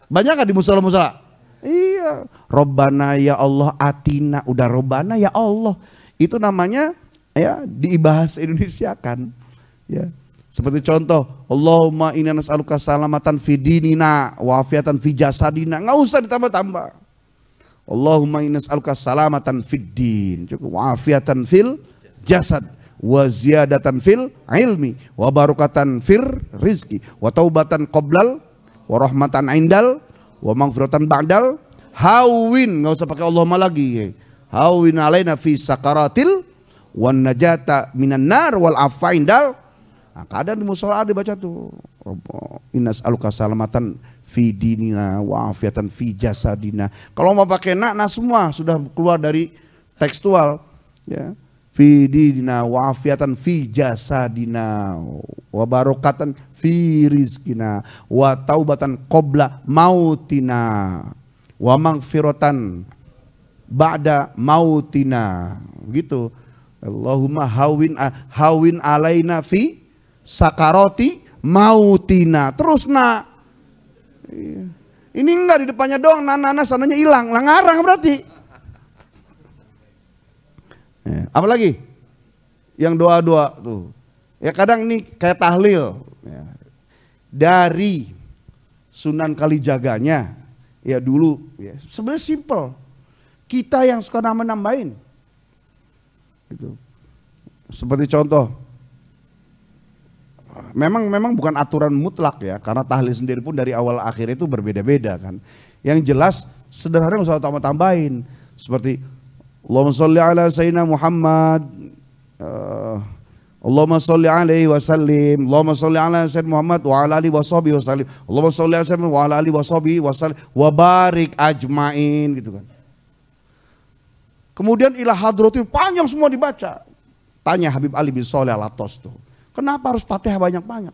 Banyak nggak di musola-musola? Iya. Robbana ya Allah atina, udah Robbana ya Allah. Itu namanya ya dibahas Indonesia kan. Ya. Seperti contoh, Allahumma inna nas'aluka salamatan fi dinina wa afiatan fi jasadina. Nggak usah ditambah-tambah. Allahumma inna nas'aluka salamatan fid din, cukup wa afiatan fil jasad, wa ziyadatan fil ilmi, wa barakatan fir rizki, wa taubatan qoblal, wa rahmatan indal, wa maghfiratan ba'dal. Hawin, nggak usah pakai Allahumma lagi. Hawin alaina fi sakaratil wan najata minan nar wal afa indal. Nah, kadang di musola dibaca tuh Innas aluka salamatan fi dinina wa afiatan fi jasadina. Kalau mau pakai na semua sudah keluar dari tekstual ya. Fi dinina wa afiatan fi jasadina wa barokatan fi rizkina wa taubatan qabla mautina wa maghfiratan ba'da mautina gitu. Allahumma hawin alaina fi sakaroti mautina. Terus nak ini enggak di depannya doang, nana sananya hilang, ngarang berarti. Apalagi yang doa-doa tuh ya, kadang nih kayak tahlil ya. Dari Sunan Kalijaganya ya dulu ya, sebenarnya simple, kita yang suka nambahin gitu. Seperti contoh, memang bukan aturan mutlak ya, karena tahlil sendiri pun dari awal akhir itu berbeda-beda kan. Yang jelas sederhana nggak usah tambah-tambahin. Seperti Allahumma sholli ala sayyidina Muhammad, Allahumma sholli alaihi wasallim, Allahumma sholli ala sayyidina Muhammad wa ala alihi washabihi wasallim, Allahumma sholli ala sayyidina wa ala alihi washabihi wasallim wa barik ajmain gitu kan. Kemudian ila hadratin panjang semua dibaca. Tanya Habib Ali bin Shalih Al-Athas tuh, kenapa harus Fatihah banyak-banyak?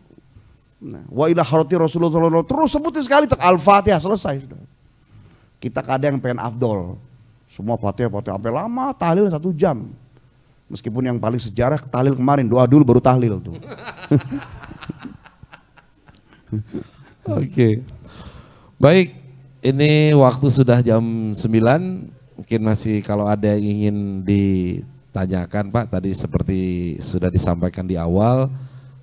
Nah, wa ila hadrati Rasulullah terus sebutin sekali Al-Fatihah selesai sudah. Kita kadang yang pengen afdol. Semua Fatihah sampai lama, tahlil 1 jam. Meskipun yang paling sejarah tahlil kemarin, doa dulu baru tahlil tuh. Oke. Baik, ini waktu sudah jam 9. Mungkin masih kalau ada yang ingin ditanyakan Pak, tadi seperti sudah disampaikan di awal,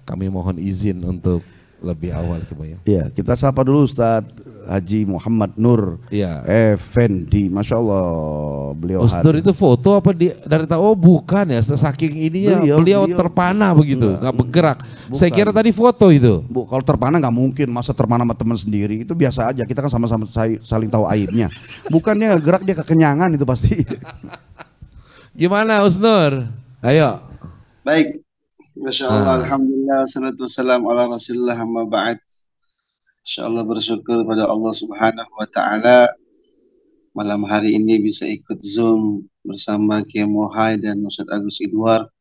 kami mohon izin untuk lebih awal semuanya. Iya, kita sapa dulu Ustadz Haji Muhammad Nur Effendi, Masya Allah beliau Ustadz Nur itu foto apa dari tahu? Oh bukan ya, saking ininya beliau terpana begitu, nggak bergerak. Bukan. Saya kira tadi foto itu. Bu, kalau terpana nggak mungkin, masa terpana sama teman sendiri, itu biasa aja, kita kan sama-sama saling tahu aibnya. Bukannya gerak, dia kekenyangan itu pasti. Gimana Ustadz Nur? Ayo. Baik, Masya Allah, Alhamdulillah, salatu wassalam ala rasulullah amma ba'd. InsyaAllah bersyukur pada Allah Subhanahu wa Ta'ala, malam hari ini bisa ikut Zoom bersama Kiai Mohai dan Ustadz Agus Idwar,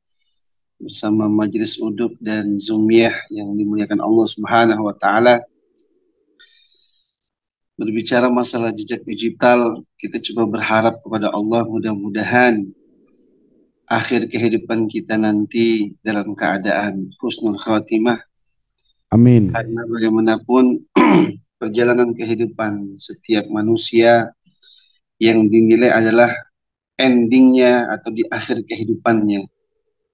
bersama Majelis Uduk dan Zoomiyah yang dimuliakan Allah Subhanahu wa Ta'ala. Berbicara masalah jejak digital, kita coba berharap kepada Allah mudah-mudahan akhir kehidupan kita nanti dalam keadaan husnul khatimah. Amin. Karena bagaimanapun perjalanan kehidupan setiap manusia yang dinilai adalah endingnya atau di akhir kehidupannya.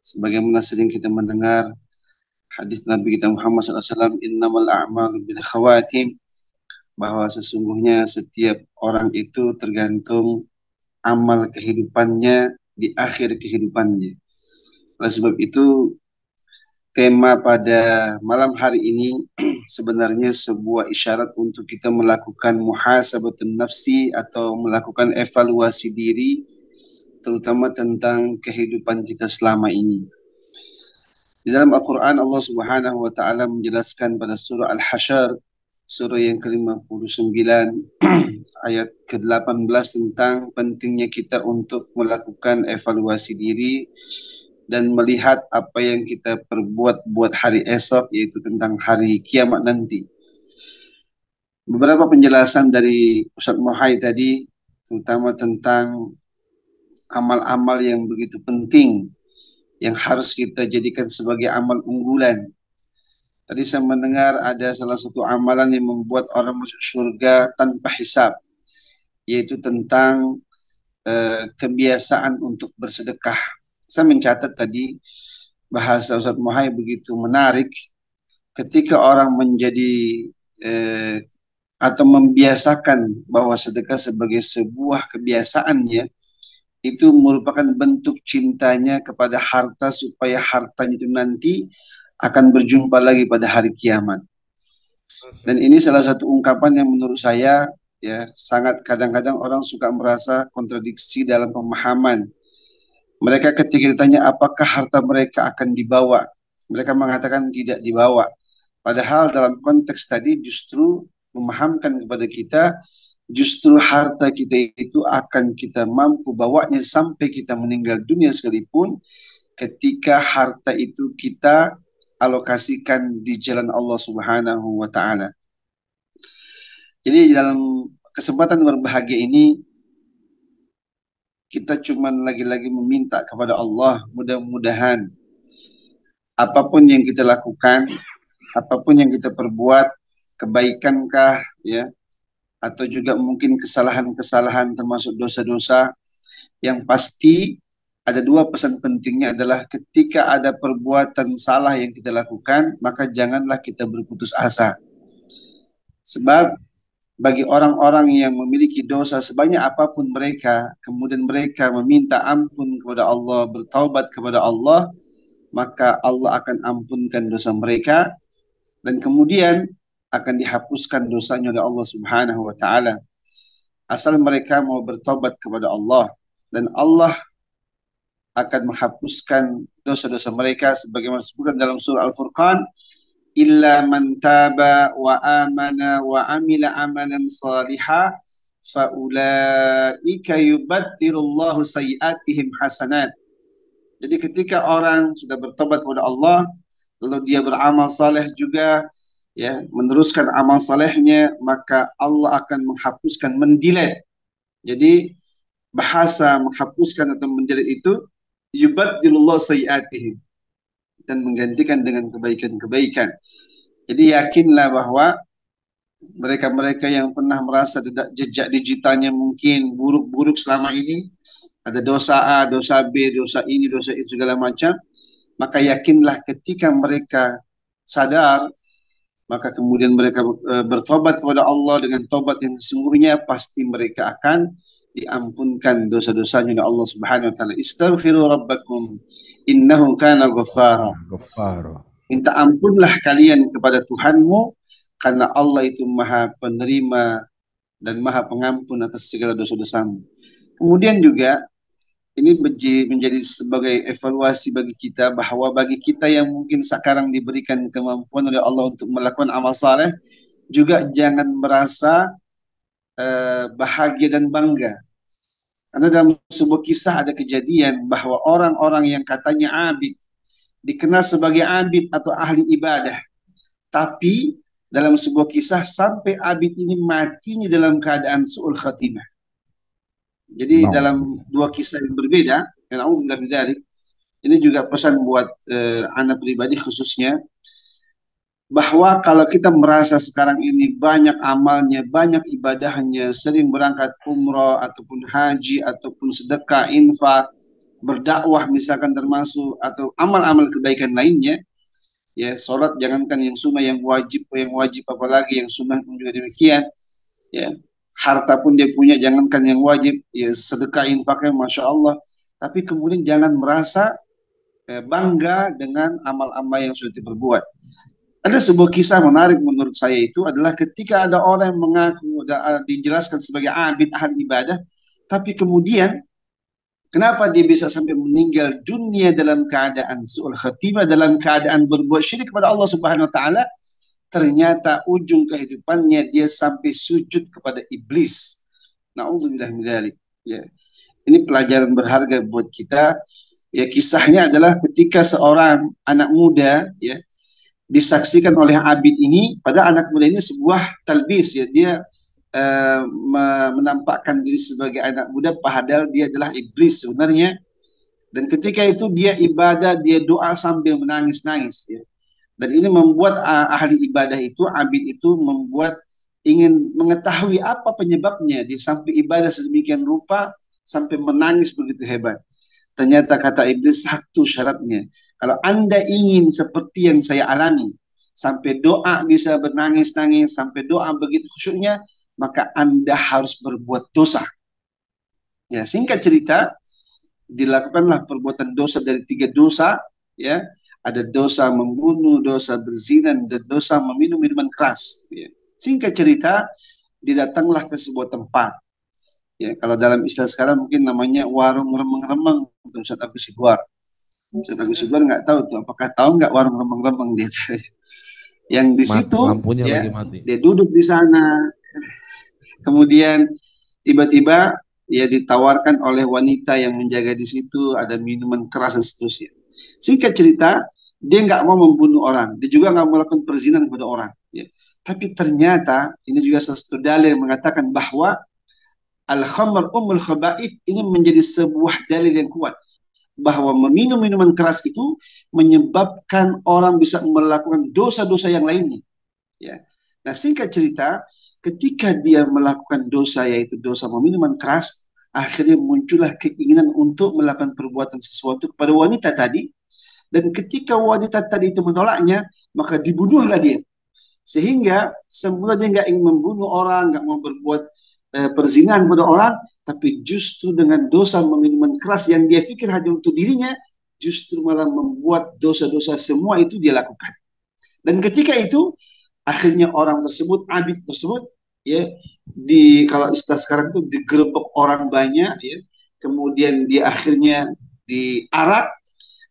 Sebagaimana sering kita mendengar hadis Nabi kita Muhammad SAW, innamal a'malu bil khawatim, bahwa sesungguhnya setiap orang itu tergantung amal kehidupannya di akhir kehidupannya. Oleh sebab itu, tema pada malam hari ini sebenarnya sebuah isyarat untuk kita melakukan muhasabatun nafsi atau melakukan evaluasi diri, terutama tentang kehidupan kita selama ini. Di dalam Al-Quran Allah Subhanahu wa Ta'ala menjelaskan pada surah Al-Hasyr surah yang ke-59 ayat ke-18 tentang pentingnya kita untuk melakukan evaluasi diri dan melihat apa yang kita perbuat buat hari esok, yaitu tentang hari kiamat nanti. Beberapa penjelasan dari Ustaz Muhai tadi, terutama tentang amal-amal yang begitu penting yang harus kita jadikan sebagai amal unggulan. Tadi saya mendengar ada salah satu amalan yang membuat orang masuk surga tanpa hisab, yaitu tentang kebiasaan untuk bersedekah. Saya mencatat tadi bahasa Ustaz Muhai begitu menarik. Ketika orang menjadi atau membiasakan bahwa sedekah sebagai sebuah kebiasaannya, itu merupakan bentuk cintanya kepada harta, supaya hartanya itu nanti akan berjumpa lagi pada hari kiamat. Dan ini salah satu ungkapan yang menurut saya ya sangat, kadang-kadang orang suka merasa kontradiksi dalam pemahaman. Mereka ketika ditanya apakah harta mereka akan dibawa, mereka mengatakan tidak dibawa. Padahal dalam konteks tadi justru memahamkan kepada kita, justru harta kita itu akan kita mampu bawanya sampai kita meninggal dunia sekalipun, ketika harta itu kita alokasikan di jalan Allah Subhanahu wa Ta'ala. Jadi dalam kesempatan berbahagia ini, kita cuman lagi-lagi meminta kepada Allah, mudah-mudahan apapun yang kita lakukan, apapun yang kita perbuat, kebaikankah ya, atau juga mungkin kesalahan-kesalahan termasuk dosa-dosa, yang pasti ada dua pesan pentingnya adalah ketika ada perbuatan salah yang kita lakukan, maka janganlah kita berputus asa. Sebab bagi orang-orang yang memiliki dosa sebanyak apapun mereka, kemudian mereka meminta ampun kepada Allah, bertaubat kepada Allah, maka Allah akan ampunkan dosa mereka dan kemudian akan dihapuskan dosanya oleh Allah Subhanahu wa Ta'ala. Asal mereka mau bertobat kepada Allah, dan Allah akan menghapuskan dosa-dosa mereka sebagaimana disebutkan dalam surah Al-Furqan, illa man taba wa amana wa amila amalan salihah faulaika yubaddilullahu sayiatihim hasanat. Jadi ketika orang sudah bertobat kepada Allah, lalu dia beramal saleh juga, ya, meneruskan amal salehnya, maka Allah akan menghapuskan, mendelete. Jadi bahasa menghapuskan atau mendelete itu yubaddilullah sayiatihim, dan menggantikan dengan kebaikan-kebaikan. Jadi yakinlah bahwa mereka-mereka yang pernah merasa jejak digitalnya mungkin buruk-buruk selama ini, ada dosa A, dosa B, dosa ini, dosa itu, segala macam, maka yakinlah ketika mereka sadar, maka kemudian mereka bertobat kepada Allah dengan tobat yang sesungguhnya, pasti mereka akan diampunkan dosa-dosanya oleh Allah Subhanahu wa Ta'ala. Istaghfiru rabbakum innahu kana ghaffara. Minta ampunlah kalian kepada Tuhanmu, karena Allah itu Maha Penerima dan Maha Pengampun atas segala dosa-dosamu. Kemudian juga ini menjadi sebagai evaluasi bagi kita, bahwa bagi kita yang mungkin sekarang diberikan kemampuan oleh Allah untuk melakukan amal saleh, juga jangan merasa bahagia dan bangga. Karena dalam sebuah kisah ada kejadian bahwa orang-orang yang katanya abid, dikenal sebagai abid atau ahli ibadah, tapi dalam sebuah kisah sampai abid ini matinya dalam keadaan su'ul khatimah. Jadi dalam dua kisah yang berbeda, dan alhamdulillah bidzalik, ini juga pesan buat anak pribadi khususnya, bahwa kalau kita merasa sekarang ini banyak amalnya, banyak ibadahnya, sering berangkat umroh ataupun haji ataupun sedekah, infak, berdakwah misalkan termasuk, atau amal-amal kebaikan lainnya, ya, sholat jangankan yang sunnah, yang wajib apalagi yang sunnah pun juga demikian, ya, harta pun dia punya, jangankan yang wajib, ya, sedekah infaknya masya Allah, tapi kemudian jangan merasa bangga dengan amal-amal yang sudah diperbuat. Ada sebuah kisah menarik menurut saya, itu adalah ketika ada orang yang mengaku dijelaskan sebagai abid, ahli ibadah, tapi kemudian kenapa dia bisa sampai meninggal dunia dalam keadaan su'ul khatimah, dalam keadaan berbuat syirik kepada Allah Subhanahu wa Ta'ala? ternyata ujung kehidupannya dia sampai sujud kepada iblis. Na'udzubillah min dzalik. Ya. Ini pelajaran berharga buat kita. Ya, kisahnya adalah ketika seorang anak muda ya disaksikan oleh Abid ini, pada anak muda ini sebuah talbis ya, dia menampakkan diri sebagai anak muda padahal dia adalah iblis sebenarnya. Dan ketika itu dia ibadah, dia doa sambil menangis-nangis ya. Dan ini membuat ahli ibadah itu, Abid itu membuat ingin mengetahui apa penyebabnya dia sampai ibadah sedemikian rupa sampai menangis begitu hebat. Ternyata kata iblis, satu syaratnya, kalau Anda ingin seperti yang saya alami, sampai doa bisa bernangis-nangis, sampai doa begitu khusyuknya, maka Anda harus berbuat dosa. Ya, singkat cerita, dilakukanlah perbuatan dosa dari 3 dosa, ya. Ada dosa membunuh, dosa berzina, dan dosa meminum minuman keras. Ya. Singkat cerita, didatanglah ke sebuah tempat. Ya, kalau dalam istilah sekarang mungkin namanya warung remeng-remeng untuk Ustaz Agus Sidwar. Ustaz Agus Sidwar nggak tahu tuh, apakah tahu nggak warung remeng-remeng dia? Yang di situ, lampunya ya, lagi mati. dia duduk di sana. Kemudian tiba-tiba ya ditawarkan oleh wanita yang menjaga di situ, ada minuman keras dan seterusnya. Singkat cerita, dia nggak mau membunuh orang, dia juga nggak mau melakukan perzinahan kepada orang. Ya. Tapi ternyata ini juga satu dalil yang mengatakan bahwa al-khamr ummul khaba'ith ini menjadi sebuah dalil yang kuat bahwa meminum minuman keras itu menyebabkan orang bisa melakukan dosa-dosa yang lainnya. Ya. Nah, singkat cerita, ketika dia melakukan dosa yaitu dosa minuman keras, akhirnya muncullah keinginan untuk melakukan perbuatan sesuatu kepada wanita tadi. Dan ketika wanita tadi itu menolaknya, maka dibunuhlah dia. Sehingga semula dia nggak ingin membunuh orang, nggak mau berbuat perzinahan kepada orang, tapi justru dengan dosa minuman keras yang dia pikir hanya untuk dirinya, justru malah membuat dosa-dosa semua itu dia lakukan. Dan ketika itu, akhirnya orang tersebut, Abid tersebut, ya, kalau istilah sekarang itu digerebek orang banyak, ya, kemudian dia akhirnya diarak,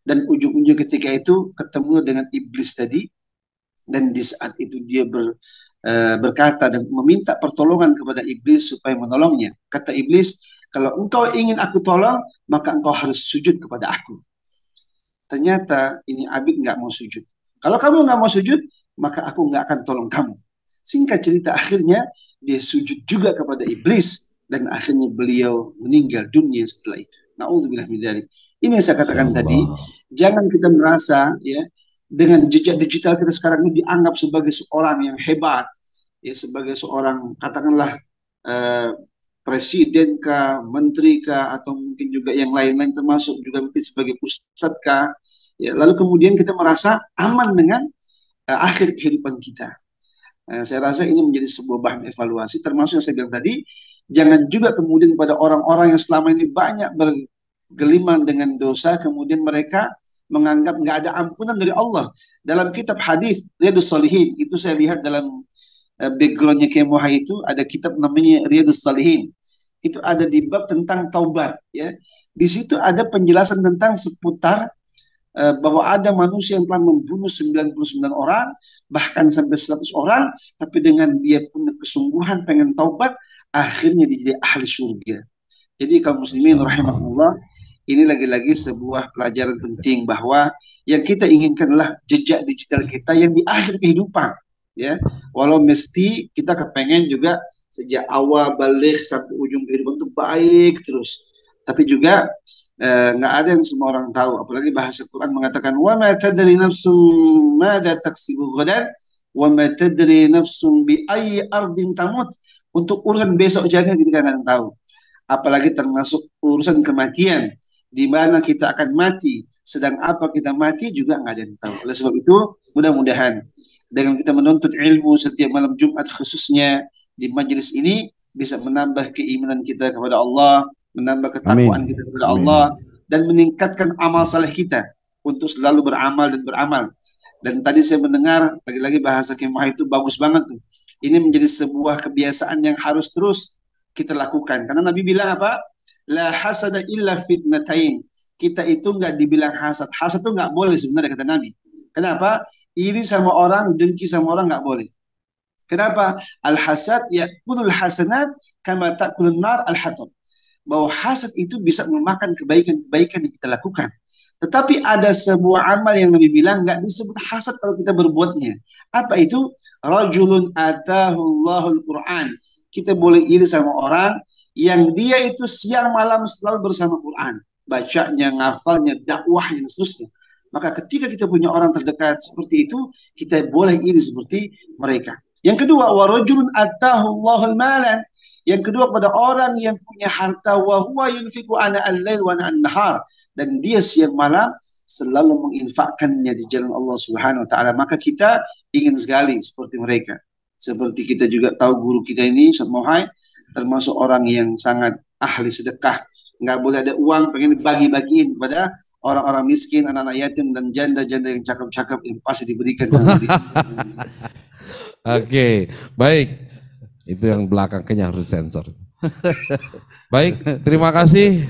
dan ujung-ujung ketika itu ketemu dengan iblis tadi, dan di saat itu dia berkata dan meminta pertolongan kepada iblis supaya menolongnya. Kata iblis, kalau engkau ingin aku tolong, maka engkau harus sujud kepada aku. Ternyata ini Abid nggak mau sujud. Kalau kamu nggak mau sujud, maka aku nggak akan tolong kamu. Singkat cerita, akhirnya dia sujud juga kepada iblis, dan akhirnya beliau meninggal dunia setelah itu. Na'udzubillah min dzalik. Ini yang saya katakan tadi, jangan kita merasa ya dengan jejak digital kita sekarang ini dianggap sebagai seorang yang hebat, ya, sebagai seorang katakanlah presiden kah, menteri kah, atau mungkin juga yang lain-lain, termasuk juga mungkin sebagai ustadz kah, ya, lalu kemudian kita merasa aman dengan akhir kehidupan kita. Saya rasa ini menjadi sebuah bahan evaluasi, termasuk yang saya bilang tadi, jangan juga kemudian pada orang-orang yang selama ini banyak bergelimang dengan dosa, kemudian mereka menganggap nggak ada ampunan dari Allah. Dalam kitab hadis Riyadhus Shalihin, itu saya lihat dalam backgroundnya Kiai Muhai itu ada kitab namanya Riyadhus Shalihin. Itu ada di bab tentang taubat, ya. Di situ ada penjelasan tentang seputar bahwa ada manusia yang telah membunuh 99 orang, bahkan sampai 100 orang, tapi dengan dia punya kesungguhan pengen taubat, akhirnya dia jadi ahli surga. Jadi kaum muslimin rahimahullah, ini lagi-lagi sebuah pelajaran penting bahwa yang kita inginkan adalah jejak digital kita yang di akhir kehidupan, ya. Walau mesti kita kepengen juga sejak awal balik sampai ujung kehidupan itu baik terus, tapi juga nggak ada yang semua orang tahu. Apalagi bahasa Quran mengatakan wa ma tadri nafsum madza taksibu ghadan wa ma tadri nafsum bi ayyi ardin tamut. Untuk urusan besok jangan kita nggak tahu. Apalagi termasuk urusan kematian, di mana kita akan mati, sedang apa kita mati juga nggak ada yang tahu. Oleh sebab itu, mudah-mudahan dengan kita menuntut ilmu setiap malam Jumat khususnya di majelis ini bisa menambah keimanan kita kepada Allah, menambah ketakwaan kita kepada Allah, dan meningkatkan amal saleh kita untuk selalu beramal dan beramal. Dan tadi saya mendengar lagi-lagi bahasa Kemah itu bagus banget tuh. Ini menjadi sebuah kebiasaan yang harus terus kita lakukan. Karena Nabi bilang apa? La hasada illa fitnatain. Kita itu nggak dibilang hasad. Hasad itu nggak boleh sebenarnya kata Nabi. Kenapa? iri sama orang, dengki sama orang nggak boleh. Kenapa? Al-hasad yakulul hasanat kama takulun nar al-hatab. Bahwa hasad itu bisa memakan kebaikan-kebaikan yang kita lakukan. Tetapi ada sebuah amal yang Nabi bilang nggak disebut hasad kalau kita berbuatnya. Apa itu? Rajulun atahullahu al-Quran. Kita boleh iri sama orang yang dia itu siang malam selalu bersama Quran. Bacanya, ngafalnya, dakwahnya, dan seterusnya. Maka ketika kita punya orang terdekat seperti itu, kita boleh iri seperti mereka. Yang kedua, warajulun atahullahu al-malan. Yang kedua, kepada orang yang punya harta, wa huwa yunfiqu ana al-lail wa ana an-nahar, dan dia siang malam selalu menginfakkannya di jalan Allah Subhanahu wa taala, maka kita ingin sekali seperti mereka. Seperti kita juga tahu guru kita ini, Ustaz Mohai, termasuk orang yang sangat ahli sedekah. Nggak boleh ada uang pengen dibagi-bagiin kepada orang-orang miskin, anak-anak yatim, dan janda-janda yang cakep-cakep yang pasti diberikan sama dia. Oke, baik. Itu yang belakangnya harus sensor. Baik, terima kasih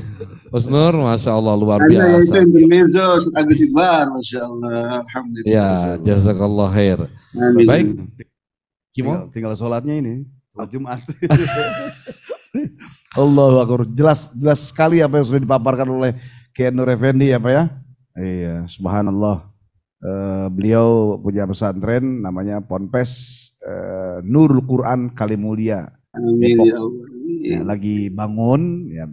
Usnur, Masya Allah luar biasa. Itu intermezzo, Agus Iqbal, Masya Allah, Alhamdulillah. Ya, jazakallah khair. Baik, tinggal sholatnya ini, sholat Jumat. Allahu Akbar, jelas sekali apa yang sudah dipaparkan oleh Kiai Nur Effendi ya Pak ya. Iya, subhanallah. Beliau punya pesantren namanya Ponpes Nurul Quran Kalimulia. Amin ya Allah. Ya, lagi bangun ya,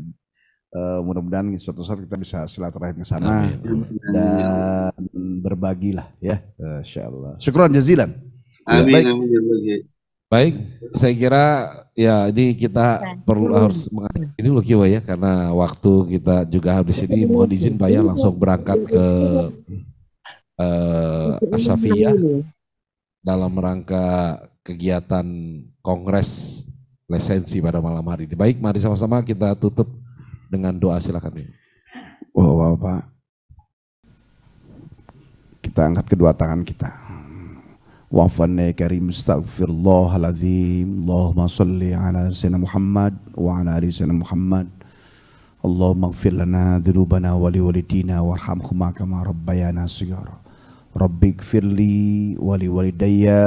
mudah-mudahan suatu saat kita bisa silaturahim ke sana dan berbagilah ya, insyaallah. Syukran jazilan. Amin. Baik, saya kira ya ini kita harus mengakhiri dulu Kiwa ya, karena waktu kita juga habis ini. Mohon izin Pak ya, langsung berangkat ke Asyafiyah dalam rangka kegiatan kongres lisensi pada malam hari ini. Baik, mari sama-sama kita tutup dengan doa, silakan. Bapak, kita angkat kedua tangan kita. Wa'afanna karim astaghfirullahaladzim. Allahumma salli ala sayyidina Muhammad wa ala ali sayyidina Muhammad. Allahumma ighfir lana dhunubana wa liwalidina warhamhuma kama rabbayana shighara. Rabbi ighfirli wa liwalidayya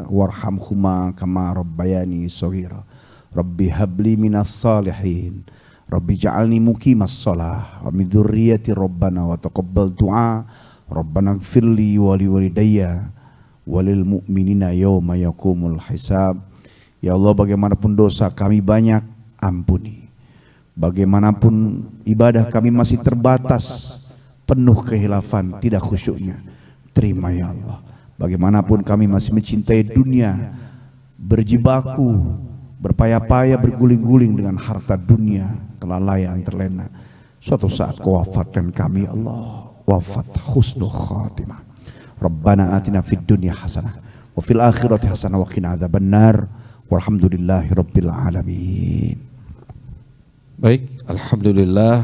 warhamhuma kama rabbayani shighara. Rabbi habli minas salihin. Rabbi ja'alni muqimas shalah wa min dzurriyyati rabbana wa taqabbal du'a. Rabbana ighfirli wa liwalidayya walil mu'minina yawma yakumul hisab. Ya Allah, bagaimanapun dosa kami banyak, ampuni. Bagaimanapun ibadah kami masih terbatas, penuh kehilafan, tidak khusyuknya, terima ya Allah. Bagaimanapun kami masih mencintai dunia, berjibaku, berpaya-paya, berguling-guling dengan harta dunia, kelalaian terlena. Suatu saat kau wafatkan kami Allah, wafat husnul khatimah. Rabbana atina fid dunya hasanah wa fil akhirati hasanah wa qina adzabannar. Walhamdulillahi rabbil alamin. Baik, alhamdulillah.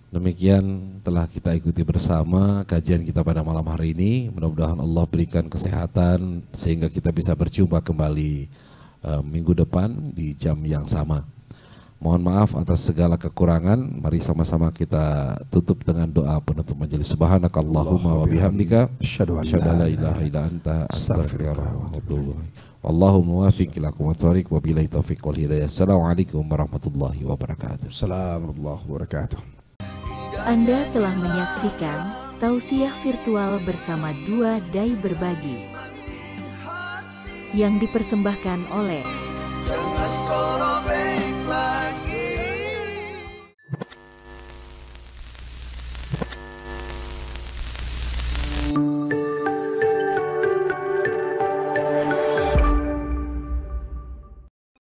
Demikian telah kita ikuti bersama kajian kita pada malam hari ini. Mudah-mudahan Allah berikan kesehatan sehingga kita bisa berjumpa kembali minggu depan di jam yang sama. Mohon maaf atas segala kekurangan. Mari sama-sama kita tutup dengan doa penutup majelis. Subhanakallahumma wa bihamdika asyhadu an la ilaha illa anta astaghfiruka wa atubu ilaik. Allahumma wafiq ila aqwamit wa billahi taufiq wal hidayah. Assalamualaikum warahmatullahi wabarakatuh. Assalamualaikum warahmatullahi wabarakatuh. Anda telah menyaksikan tausiah virtual bersama Dua Dai Berbagi yang dipersembahkan oleh